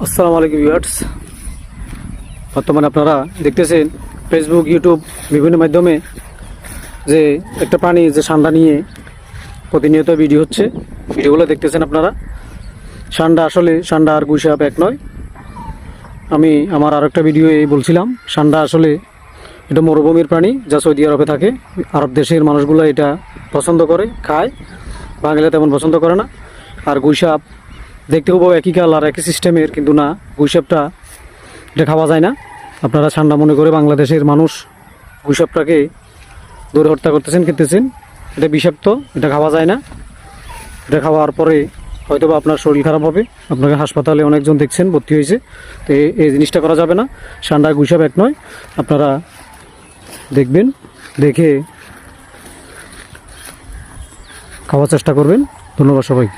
আসসালামু আলাইকুম ভিউয়ার্স। বর্তমানে আপনারা দেখতেছেন ফেসবুক, ইউটিউব বিভিন্ন মাধ্যমে যে একটা প্রাণী যে সান্ডা নিয়ে প্রতিনিয়ত ভিডিও হচ্ছে, ভিডিওগুলো দেখতেছেন আপনারা। সান্ডা আর গুইসাপ এক নয়। আমি আমার আর একটা ভিডিও বলছিলাম, সান্ডা আসলে এটা মরুভূমির প্রাণী যা সৌদি আরবে থাকে। আরব দেশের মানুষগুলো এটা পছন্দ করে, খায়। বাঙালিরা তেমন পছন্দ করে না। আর গুইসাপ দেখতে খুব একই কালার, একই সিস্টেমের, কিন্তু না, গুইসাপটা এটা খাওয়া যায় না। আপনারা সান্ডা মনে করে বাংলাদেশের মানুষ গুইসাপটাকে ধরে হত্যা করতেছেন, খেতেছেন। এটা বিষাক্ত, এটা খাওয়া যায় না। এটা খাওয়ার পরে হয়তো বা আপনার শরীর খারাপ হবে। আপনাকে হাসপাতালে অনেকজন দেখছেন ভর্তি হয়েছে। তো এই জিনিসটা করা যাবে না। সান্ডা গুইসাপ এক নয়। আপনারা দেখবেন, দেখে খাওয়ার চেষ্টা করবেন। ধন্যবাদ সবাই।